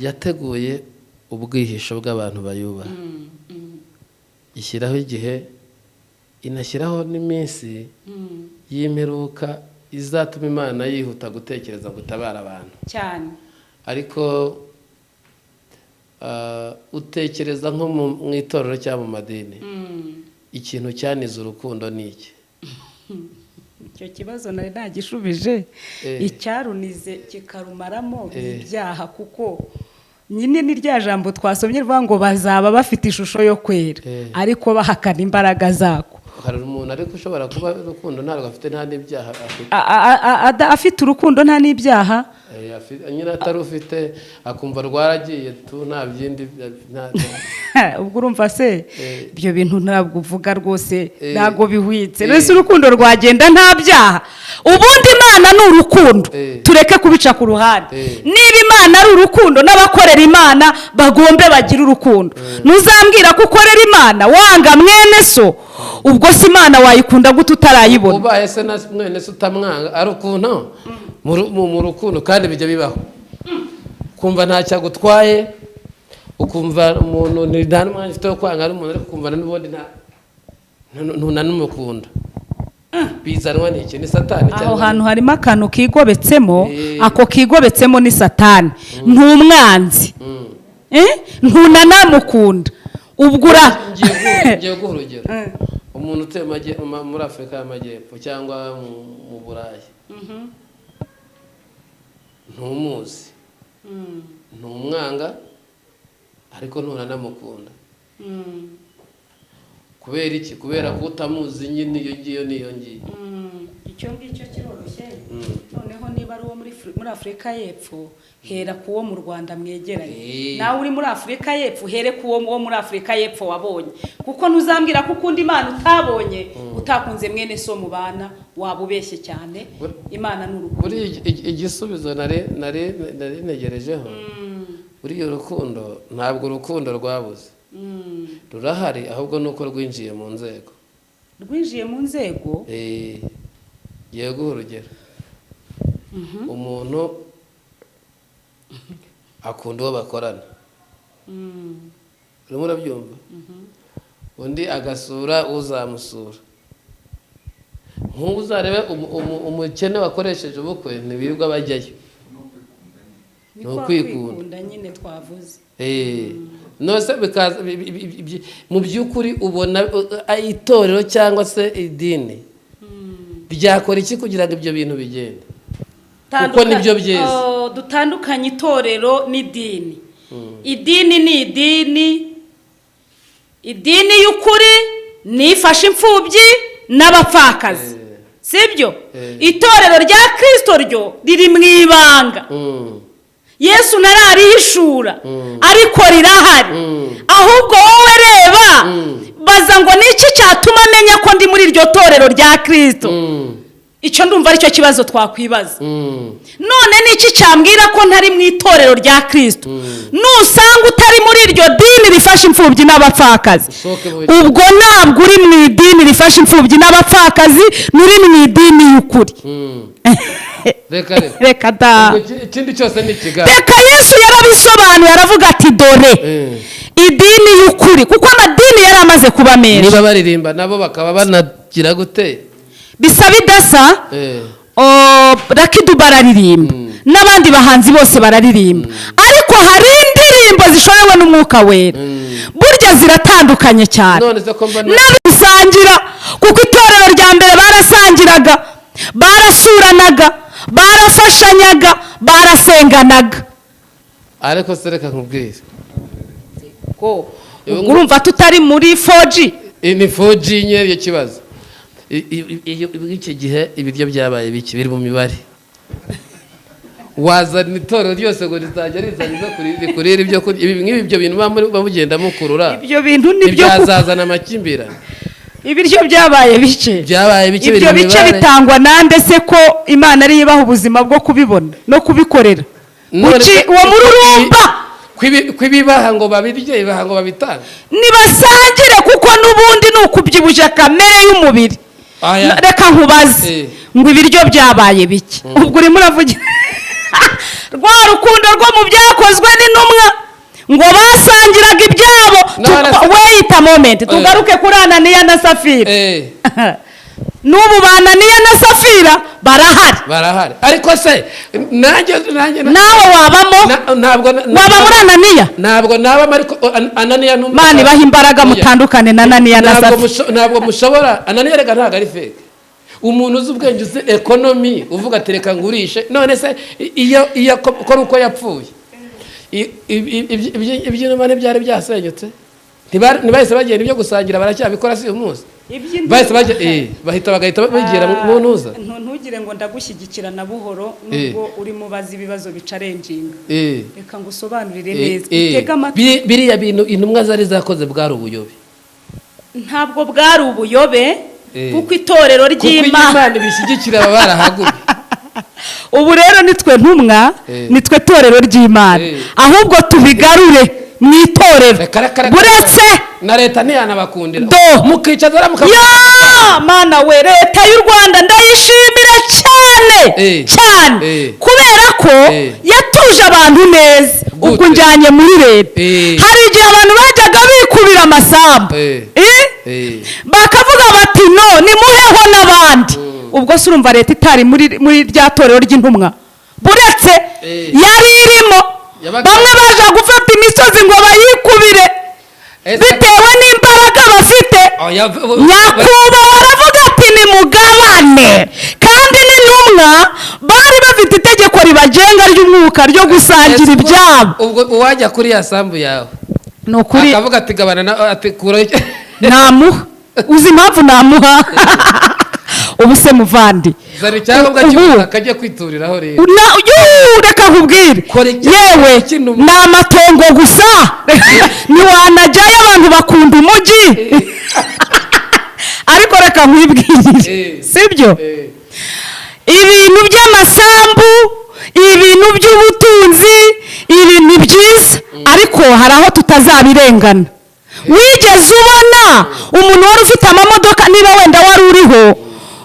Speaker 3: yateguye ubwihisho bw'abantu bayubaha. Ishyiraho igihe, inashyiraho n'iminsi y'imperuka izatuma Imana yihuta gutekereza gutabara abantu
Speaker 1: cyane.
Speaker 3: Ariko utekereza nko mu itorero cyangwa mu madini, ikintu cyaniza urukundo ni iki?
Speaker 1: Icyo kibazo nari nagishubije. Icyarunize kikarumaramo ibyaha, kuko nyine ni rya jambo twasomye rivuga ngo bazaba bafite ishusho yo kwera, ariko bahakana imbaraga zako.
Speaker 3: hari umuntu ariko ushobora kuba urukundo ntabwo afite nta n'ibyaha afite.
Speaker 1: Afite urukundo nta n'ibyaha
Speaker 3: nyine atari ufite akumva rwaragiye tu nta byindi
Speaker 1: ubwo urumva se ibyo bintu ntabwo uvuga rwose ntabwo bihwitse rese urukundo rwagenda nta byaha. ubundi Imana ni urukundo tureke kubica ku ruhande. niba Imana ari urukundo n'abakorera Imana bagombe bagira urukundo. ntuzambwira ko ukorera Imana wanga mwene so, ubwo si Imana wayikunda gute utarayibona?
Speaker 3: ubaye se na mwene so utamwanga ari ukuntu mu rukundo kandi bijya bibaho, kumva ntacyo agutwaye, ukumva umuntu nta n'umwanya ufite wo kwanga ari umuntu ariko ukumva n'ubundi ntunanumukunda. bizanwa n'iki? Ni Satani.
Speaker 1: aho hantu harimo akantu kigobetsemo, ako kigobetsemo ni Satani. ntumwanzi ntunanamukunda. ubwo
Speaker 3: ngiye guha urugero. umuntu utuye muri Afurika y'Amajyepfo cyangwa mu Burayi, ntumuzi, ntumwanga ariko ntunanamukunda. kubera iki? kubera ko utamuzi nyine iyo ngiyo.
Speaker 1: icyo ngicyo kiroroshye. noneho niba ari uwo muri Afurika y'Epfo, hera ku wo mu Rwanda mwegeranye. nawe uri muri Afurika y'Epfo, here ku wo muri Afurika y'Epfo wabonye. kuko ntuzambwira ko ukunda Imana utabonye, utakunze mwene so mubana, waba ubeshye cyane. Imana ni urukundo.
Speaker 3: buri igisubizo nari negerejeho. buriya urukundo ntabwo urukundo rwabuze, rurahari, ahubwo nuko rwinjiye mu nzego.
Speaker 1: rwinjiye mu nzego.
Speaker 3: yego urugero. umuntu akunda uwo bakorana, urimo urabyumva. undi agasura uzamusura. nk'ubu uzarebe umukene wakoresheje ubukwe ntibirirwa bajyayo, ni ukwikunda
Speaker 1: nyine twavuze.
Speaker 3: nose bikaza mu by'ukuri ubona itorero cyangwa se idini byakora iki kugira ngo ibyo bintu bigende? kuko nibyo byiza.
Speaker 1: dutandukanye itorero n'idini. idini ni idini y'ukuri nifashe imfubyi n'abapfakazi, sibyo? itorero rya Kristo ryo riri mu ibanga. Yesu nararihishura, ariko rirahari. ahubwo wowe reba, baza ngo niki cyatuma amenya ko ndi muri iryo torero rya Kristo? icyo ndumva aricyo kibazo twakwibaza. none niki cyambwira ko ntari mu itorero rya Kristo? nusanga utari muri iryo dini rifasha imfubyi n'abapfakazi, ubwo ntabwo uri mu idini rifasha imfubyi n'abapfakazi, nuri mu idini y'ukuri. reka da
Speaker 3: ikindi cyose ni kigali.
Speaker 1: reka Yesu yarabisobanuye, aravuga ati dore idini y'ukuri, kuko amadini yari amaze kuba menshi.
Speaker 3: niba baririmba nabo bakaba banagira gute
Speaker 1: bisa bidasa. Rakidu bararirimba, n'abandi bahanzi bose bararirimba, ariko hari indirimbo zishorewe n'umwuka wera. burya ziratandukanye cyane n'abisangira, kuko itorero rya mbere barasangiraga, barasuranaga, barafashanyaga, barasenganaga.
Speaker 3: ariko se reka nkubwire
Speaker 1: ko urumva tutari muri 4G.
Speaker 3: ni 4G nyine kibazo. iki gihe ibiryo byabaye biki biri mu mibare. wazana itorero ryose ngo rizajya rizanye kurira ibyo nk'ibyo bintu bamugenda mukurura,
Speaker 1: ibyo bintu nibyo
Speaker 3: byazazana amakimbirane.
Speaker 1: ibiryo byabaye bice ibyo bice bitangwa nande se ko Imana ari ibaha ubuzima bwo kubibona no kubikorera? uwo mururumba
Speaker 3: kwibibaha ngo babirye, ibaha ngo babitanga,
Speaker 1: nibasangire, kuko nubundi nukubyibuje kamere y'umubiri. reka nkubaze ngo ibiryo byabaye biki? ubwo urimo uravugira rwa rukundo rwo mu byakozwe n'intumwa, ngo basangiraga ibyabo. wait a moment, tugaruke kuri Ananiya na Safira. n'ubu Ananiya na Safira barahari.
Speaker 3: ariko se nanjye
Speaker 1: nawe wabamo? waba muri Ananiya?
Speaker 3: ntabwo nabamo, ariko Ananiya
Speaker 1: Imana ibaha imbaraga mutandukane na Ananiya na Safira.
Speaker 3: ntabwo mushobora. Ananiya rega ntabwo ari fake. umuntu uzi ubwenge, uzi ekonomi, uvuga ati reka ngurishe. none se iyo akora uko yapfuye, iby'inyuma byari byasenyutse, ntibahise bagenda ibyo gusangira baracyabikora si uyu munsi. bahise bajya bagahita bigira mu ntuza.
Speaker 1: Ntugire ngo ndagushyigikira na buhoro nubwo uri mubaza ibibazo bicarenjinga. Reka ngusobanurire neza. Utega amatwi.
Speaker 3: Biriya bintu intumwa zari zakoze bwari ubuyobe.
Speaker 1: Ntabwo bwari ubuyobe kuko itorero ry'Imana
Speaker 3: bishyigikira barahagumye.
Speaker 1: Ubu rero nitwe ntumwa nitwe torero ry'Imana ahubwo tubigarure mu itorero buretse
Speaker 3: na leta ntiyanabakundira
Speaker 1: mukicaza ya mana we leta y'u Rwanda ndayishimira cyane kubera ko yatuje abantu neza ubwo njyanye muri leta. Hari igihe abantu bajyaga bikubira amasambu bakavuga bati no nimuheho n'abandi. Ubwo se urumva leta itari muri rya torero ry'intumwa buretse yari irimo bamwe baje gufata imisozi ngo bayikubire bitewe n'imbaraga bafite. Nyakubahwa aravuga ati nimugabane kandi n'intumwa bari bafite itegeko ribagenga ry'umwuka ryo gusangira ibyabo.
Speaker 3: Ubwo uwajya kuri ya sambu yawe
Speaker 1: ni ukuri
Speaker 3: akavuga ati gabana ati kuraho
Speaker 1: namuha uzi impamvu namuha ubu se muvandi
Speaker 3: zari cyangwa cy'umuntu akajya kwituriraho rero
Speaker 1: reka nkubwire yewe ni amatongo gusa ntiwanajyayo abantu bakunda umujyi ariko reka nkwibwirire sibyo ibintu by'amasambu ibintu by'ubutunzi ibi ni byiza ariko hari aho tutazabirengana. Wigeze ubona umuntu wari ufite amamodoka niba wenda wari uriho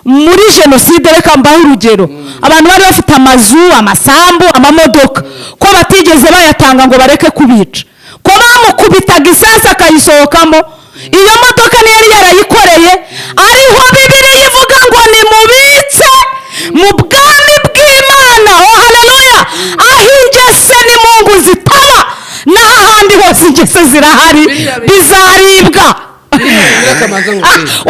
Speaker 1: muri jenoside reka mbaho urugero abantu bari bafite amazu amasambu amamodoka ko batigeze bayatanga ngo bareke kubica ko bamukubitaga isasa akayisohokamo. Iyo modoka niyo yari yarayikoreye ariho Bibiliya ivuga ngo nimubitse mu bwami bw'Imana. Haleluya. Aho ingese n'impungu zitaba n'ahandi hose ingese zirahari bizaribwa.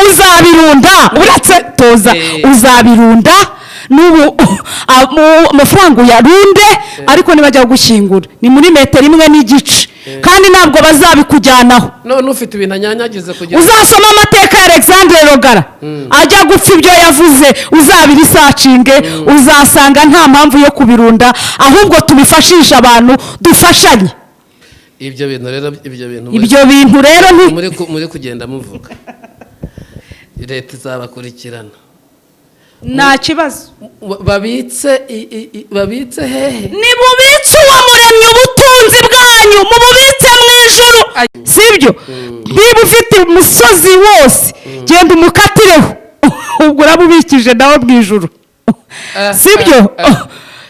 Speaker 1: Uzabirunda uretse toza uzabirunda n'ubu amafaranga uyarunde ariko nibajya gushyingura ni muri metero 1.5 kandi ntabwo bazabikujyanaho.
Speaker 3: None ufite ibintu anyanyagize kugira
Speaker 1: uzasoma amateka ya Alexandre Rogara ajya gupfa ibyo yavuze uzabirisacinge uzasanga nta mpamvu yo kubirunda ahubwo tubifashisha abantu dufashanye.
Speaker 3: Ibyo bintu rero muri kugenda muvuga leta izabakurikirana
Speaker 1: nta kibazo
Speaker 3: babitse hehe
Speaker 1: nimubitse uwo muremyi ubutunzi bwanyu mububitse mu ijuru sibyo niba ufite umusozi wose genda umukatireho ubwo urabubikije nawe mu ijuru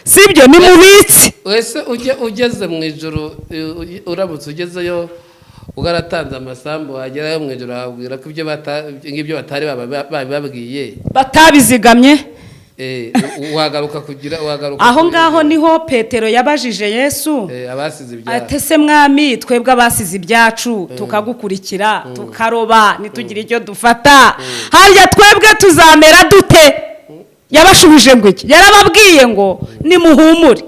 Speaker 1: sibyo nimubitse
Speaker 3: wese ugeze mu ijuru uramutse ugezeyo ugaratanze amasambu wagerayo mu ijuru wabwira ko ibyo batari bababwiye
Speaker 1: batabizigamye
Speaker 3: wagaruka
Speaker 1: aho ngaho niho Petero yabajije Yesu ati se mwami twebwe abasize ibyacu tukagukurikira tukaroba nitugira icyo dufata harya twebwe tuzamera dute? Yabashubije ngo iki? Yarababwiye ngo nimuhumure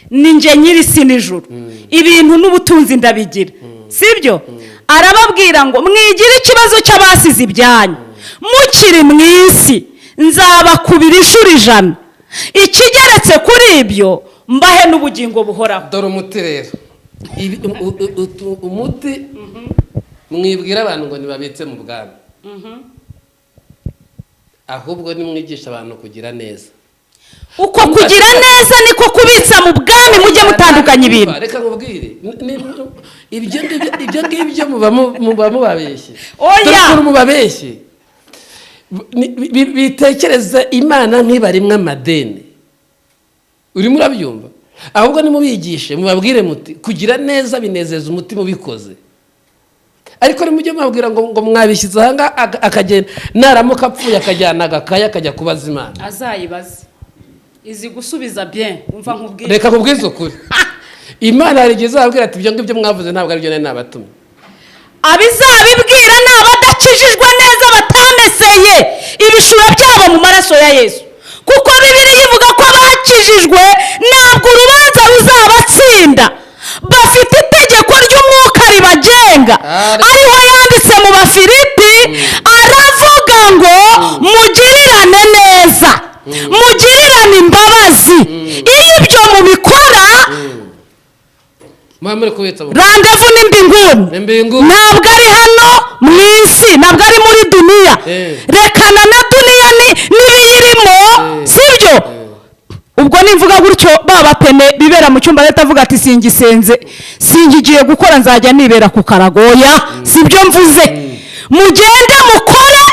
Speaker 1: ninjye nyiri isi n'ijuru ibintu n'ubutunzi ndabigira sibyo. Arababwira ngo mwigire ikibazo cy'abasize ibyanyu mukiri mu isi nzabakubira inshuro 100 ikigeretse kuri ibyo mbahe n'ubugingo buhoraho.
Speaker 3: Dore umuti rero umuti mwibwira abantu ngo nibabitse mu bwami ahubwo nimwigisha abantu kugira neza.
Speaker 1: Uko kugira neza niko kubitsa mu bwami mujye mutandukanya ibintu.
Speaker 3: Reka nkubwire ibyo ngibyo muba mubabeshye.
Speaker 1: Oya
Speaker 3: mubabeshye bitekereza Imana ntibarimwe amadeni. Urimo urabyumva? Ahubwo nimubigishe mubabwire muti kugira neza binezeza umutima ubikoze. Ariko nimujye mubabwira ngo mwabishyize hanga akagenda naramuka apfuye akajyana agakaya akajya kubaza Imana.
Speaker 1: Azayibaze izi gusubiza bien umva nkubwire.
Speaker 3: Reka kubwiza ukuri Imana yarigeze ababwira ati ibyo ngibyo mwavuze ntabwo ari byo nari nabatumye.
Speaker 1: Abizabibwira n'abadakijijwe neza batameseye ibishura byabo mu maraso ya Yesu kuko Bibiliya ivuga ko abakijijwe ntabwo urubanza ruzabatsinda bafite itegeko ry'umwuka ribagenga ariho yanditse mu Bafilipi aravuga iyo ibyo mubikora
Speaker 3: muri kubitsa
Speaker 1: randevu n'imbinguni ntabwo ari hano mu isi, ntabwo ari muri duniya. Rekana na duniya n'ibiyirimo, sibyo? Ubwo nimvuga gutyo baba pene bibera mu cyumba leta avuga ati singisenze, singigiye gukora, nzajya nibera ku karagoya, sibyo mvuze. Mugende mukore,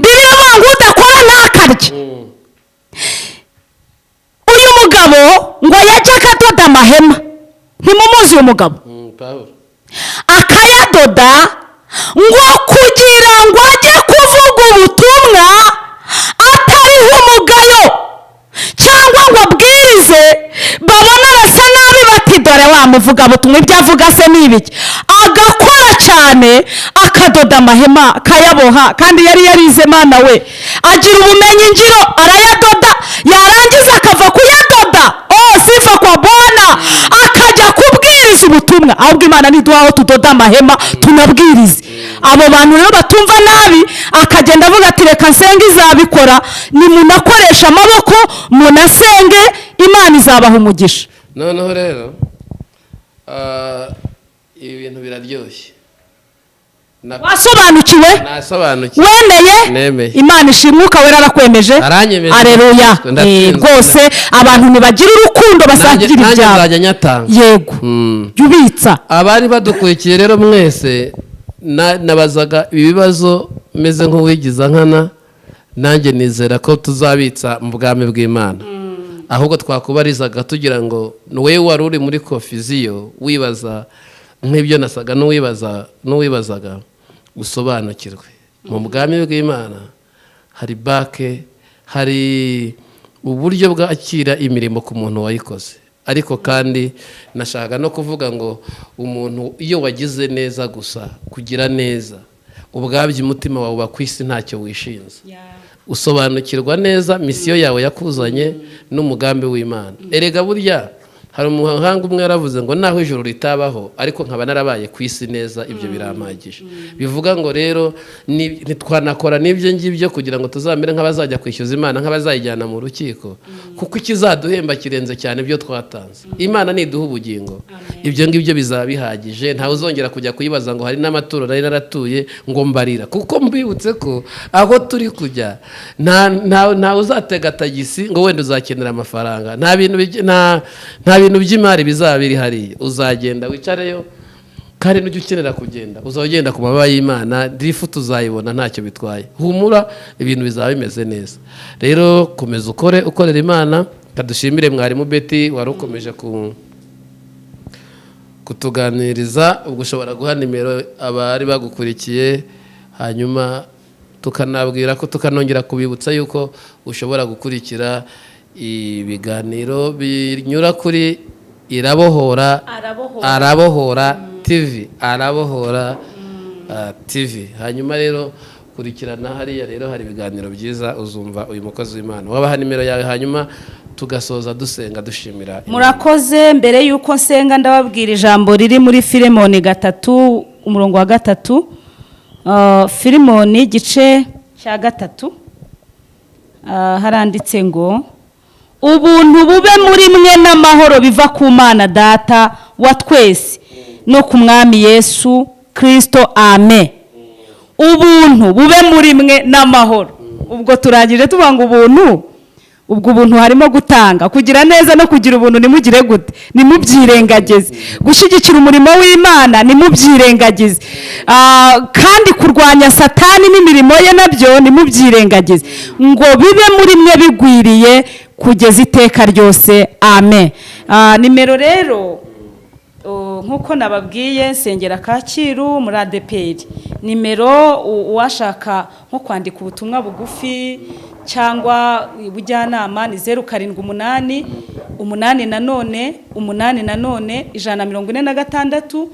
Speaker 1: biravuga ngo udakora ntakarye. Uyu mugabo ngo yajya akadoda amahema, ntimumuzi uyu mugabo? Akayadoda ngo kugira ngo ajye kuvuga ubutumwa atariho umugayo, cyangwa ngo abwirize babona basa nabi bati dore wa muvugabutumwa ibyo avuga se ni ibiki. Agakora cyane, akadoda amahema, akayaboha, kandi yari yarize Mana we, agira ubumenyi ngiro, arayadoda, yarangiza akava kuyadoda, sifa kwa Bwana, akajya kubwiriza ubutumwa. Ahubwo Imana niduha aho tudoda amahema tunabwirize. Abo bantu rero batumva nabi, akagenda avuga ati reka nsenge, izabikora. Ni munakoresha amaboko, munasenge, Imana izabaha umugisha.
Speaker 3: Noneho rero ibi bintu biraryoshye.
Speaker 1: Wasobanukiwe?
Speaker 3: Nasobanukiwe.
Speaker 1: Wemeye? Imana ishimwe, ukawera arakwemeje. Aleluya. Rwose abantu ntibagira urukundo, basangira ibyabo.
Speaker 3: Nanjye nyatanga.
Speaker 1: Yego. Yubitsa.
Speaker 3: Abari badukurikiye rero mwese, nabazaga ibibazo meze nk'uwigiza nkana, nanjye nizera ko tuzabitsa mu bwami bw'Imana. Ahubwo twakubarizaga tugira ngo wowe wari uri muri confusion wibaza nk'ibyo nasaga n'uwibazaga, usobanukirwe. Mu bwami bw'Imana hari bake, hari uburyo bwakira imirimo ku muntu wayikoze. Ariko kandi nashaka no kuvuga ngo umuntu iyo wagize neza gusa, kugira neza ubwabyo umutima wawe uba ku isi ntacyo wishinze. Usobanukirwa neza misiyo yawe yakuzanye n'umugambi w'Imana. Erega burya hari umuhanga umwe yaravuze ngo naho ijuru ritabaho ariko nkaba narabaye ku isi neza, ibyo birampagije. Bivuga ngo rero ntitwanakora n'ibyo ngibyo kugira ngo tuzamere nk'abazajya kwishyuza Imana, nk'abazayijyana mu rukiko, kuko ikizaduhemba kirenze cyane ibyo twatanze. Imana niduha ubugingo, ibyo ngibyo bizaba bihagije. Ntawe uzongera kujya kuyibaza ngo hari n'amaturo nari naratuye ngo mbarira, kuko mbibutse ko aho turi kujya ntawe uzatega tagisi ngo wenda uzakenera amafaranga. Nta bintu by'imari bizaba biri hariya. Uzagenda wicareyo, kandi n'ujya ukenera kugenda uzagenda ku mababa y'Imana, drifu tuzayibona ntacyo bitwaye. Humura, ibintu bizaba bimeze neza. Rero komeza ukorera Imana. Kadushimire mwarimu Betty wari ukomeje kutuganiriza. Ubwo ushobora guha nimero abari bagukurikiye, hanyuma tukanabwira ko tukanongera kubibutsa yuko ushobora gukurikira ibiganiro binyura kuri Arabohora TV, Arabohora TV. Hanyuma rero kurikirana hariya, rero hari ibiganiro byiza, uzumva uyu mukozi w'Imana. Wabaha nimero yawe, hanyuma tugasoza dusenga dushimira.
Speaker 1: Murakoze. Mbere yuko nsenga ndababwira ijambo riri muri Filemoni 3 umurongo wa 3. Filemoni igice cya 3 haranditse ngo ubuntu bube muri mwe n'amahoro biva ku Mana Data wa twese no ku Mwami Yesu Kristo. Amen. Ubuntu bube muri mwe n'amahoro. Ubwo turangije tuvuga ngo ubwo ubuntu harimo gutanga, kugira neza no kugira ubuntu. Nimugire gute? Nimubyirengagize. Gushyigikira umurimo w'Imana nimubyirengagize. Kandi kurwanya Satani n'imirimo ye nabyo nimubyirengagize. Ngo bibe muri mwe bigwiriye kugeza iteka ryose. Amen. Nimero rero nk'uko nababwiye, nsengera Kacyiru muri ADPR. Nimero uwashaka nko kwandika ubutumwa bugufi cyangwa ubujyanama ni 078 8 nanone 8 nanone 146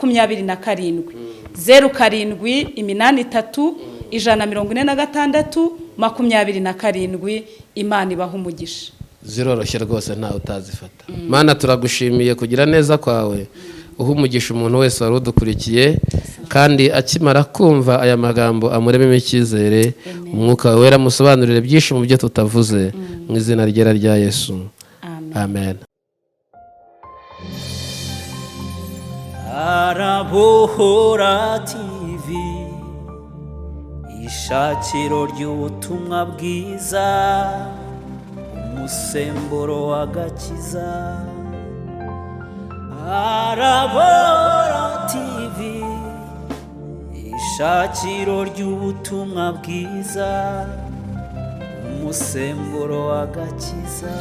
Speaker 1: 27 07 83 146 27. Imana ibaha umugisha.
Speaker 3: Ziroroshye rwose, ntawe utazifata. Mana turagushimiye kugira neza kwawe, uha umugisha umuntu wese wari udukurikiye, kandi akimara kumva aya magambo amurememo icyizere. Umwuka wera musobanurire byinshi mu byo tutavuze, mu izina ryera rya Yesu.
Speaker 1: Amen.
Speaker 3: amen.
Speaker 2: Arabohora TV, ishakiro ry'ubutumwa bwiza, umusemburo w'agakiza. Arabohora TV, ishakiro ry'ubutumwa bwiza, umusemburo w'agakiza.